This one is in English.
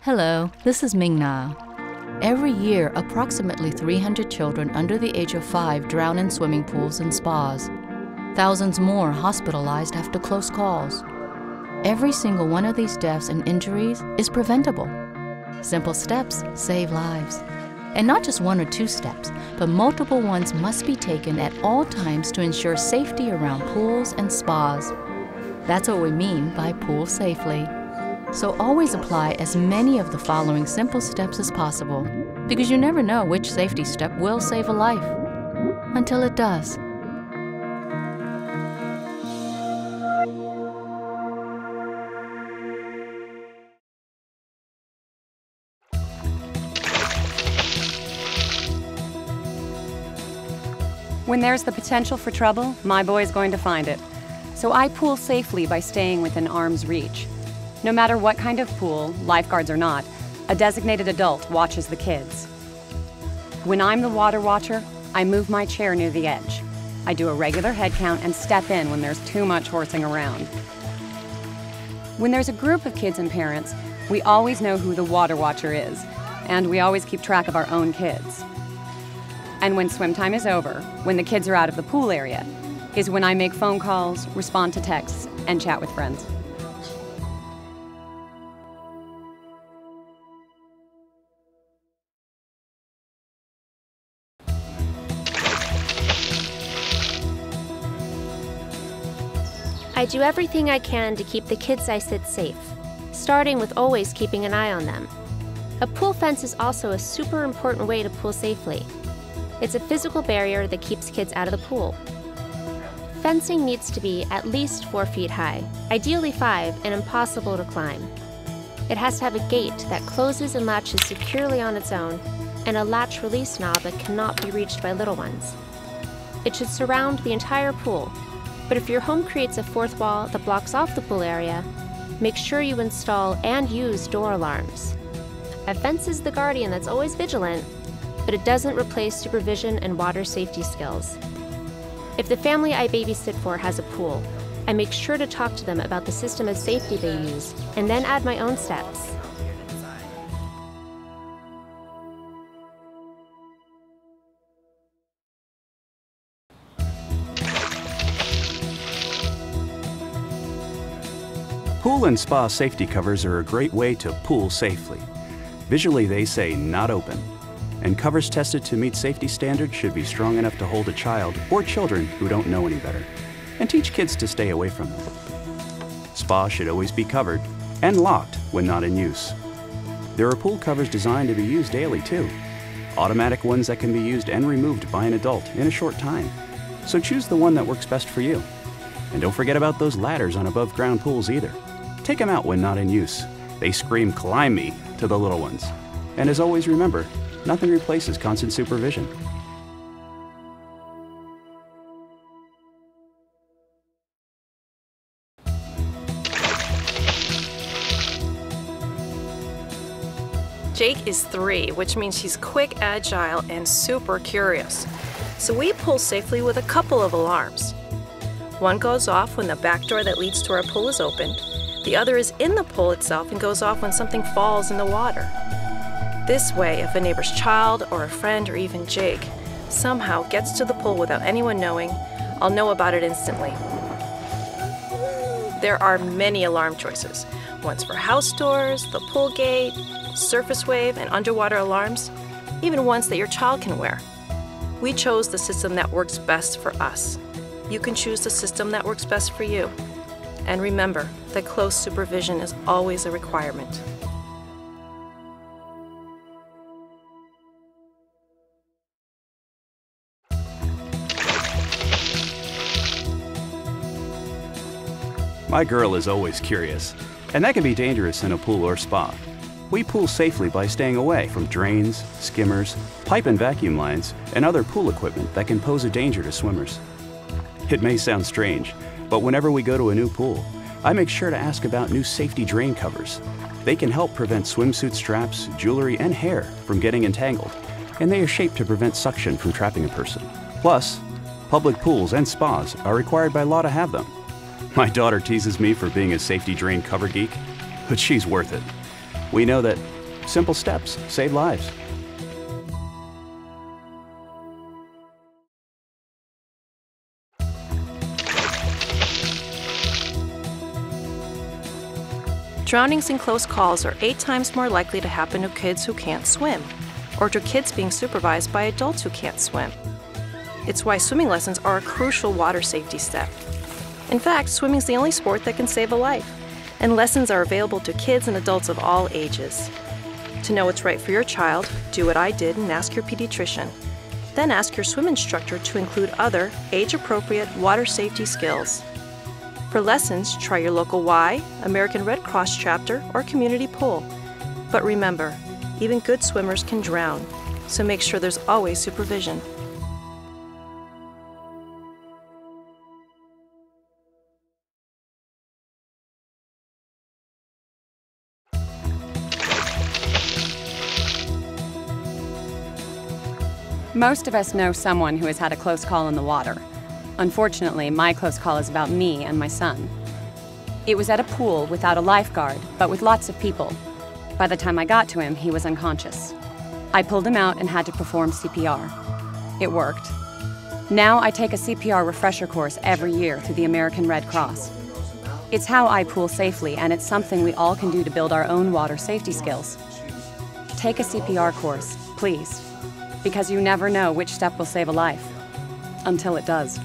Hello, this is Ming Na. Every year, approximately 300 children under the age of 5 drown in swimming pools and spas. Thousands more hospitalized after close calls. Every single one of these deaths and injuries is preventable. Simple steps save lives. And not just one or two steps, but multiple ones must be taken at all times to ensure safety around pools and spas. That's what we mean by pool safely. So always apply as many of the following simple steps as possible, because you never know which safety step will save a life, until it does. When there's the potential for trouble, my boy's going to find it. So I pool safely by staying within arm's reach. No matter what kind of pool, lifeguards or not, a designated adult watches the kids. When I'm the water watcher, I move my chair near the edge. I do a regular head count and step in when there's too much horsing around. When there's a group of kids and parents, we always know who the water watcher is, and we always keep track of our own kids. And when swim time is over, when the kids are out of the pool area, is when I make phone calls, respond to texts, and chat with friends. I do everything I can to keep the kids I sit safe, starting with always keeping an eye on them. A pool fence is also a super important way to pool safely. It's a physical barrier that keeps kids out of the pool. Fencing needs to be at least 4 feet high, ideally 5, and impossible to climb. It has to have a gate that closes and latches securely on its own, and a latch release knob that cannot be reached by little ones. It should surround the entire pool, but if your home creates a fourth wall that blocks off the pool area, make sure you install and use door alarms. A fence is the guardian that's always vigilant, but it doesn't replace supervision and water safety skills. If the family I babysit for has a pool, I make sure to talk to them about the system of safety they use, and then add my own steps. Pool and spa safety covers are a great way to pool safely. Visually, they say "not open," and covers tested to meet safety standards should be strong enough to hold a child or children who don't know any better, and teach kids to stay away from them. Spa should always be covered and locked when not in use. There are pool covers designed to be used daily too, automatic ones that can be used and removed by an adult in a short time. So choose the one that works best for you. And don't forget about those ladders on above-ground pools either. Take them out when not in use. They scream "climb me" to the little ones. And as always, remember, nothing replaces constant supervision. Jake is 3, which means he's quick, agile, and super curious. So we pool safely with a couple of alarms. One goes off when the back door that leads to our pool is opened. The other is in the pool itself and goes off when something falls in the water. This way, if a neighbor's child or a friend or even Jake somehow gets to the pool without anyone knowing, I'll know about it instantly. There are many alarm choices. Ones for house doors, the pool gate, surface wave, and underwater alarms, even ones that your child can wear. We chose the system that works best for us. You can choose the system that works best for you. And remember that close supervision is always a requirement. My girl is always curious, and that can be dangerous in a pool or spa. We pool safely by staying away from drains, skimmers, pipe and vacuum lines, and other pool equipment that can pose a danger to swimmers. It may sound strange, but whenever we go to a new pool, I make sure to ask about new safety drain covers. They can help prevent swimsuit straps, jewelry, and hair from getting entangled, and they are shaped to prevent suction from trapping a person. Plus, public pools and spas are required by law to have them. My daughter teases me for being a safety drain cover geek, but she's worth it. We know that simple steps save lives. Drownings in close calls are 8 times more likely to happen to kids who can't swim, or to kids being supervised by adults who can't swim. It's why swimming lessons are a crucial water safety step. In fact, swimming is the only sport that can save a life, and lessons are available to kids and adults of all ages. To know what's right for your child, do what I did and ask your pediatrician. Then ask your swim instructor to include other age-appropriate water safety skills. For lessons, try your local Y, American Red Cross chapter, or community pool. But remember, even good swimmers can drown, so make sure there's always supervision. Most of us know someone who has had a close call in the water. Unfortunately, my close call is about me and my son. It was at a pool without a lifeguard, but with lots of people. By the time I got to him, he was unconscious. I pulled him out and had to perform CPR. It worked. Now I take a CPR refresher course every year through the American Red Cross. It's how I pool safely, and it's something we all can do to build our own water safety skills. Take a CPR course, please, because you never know which step will save a life, until it does.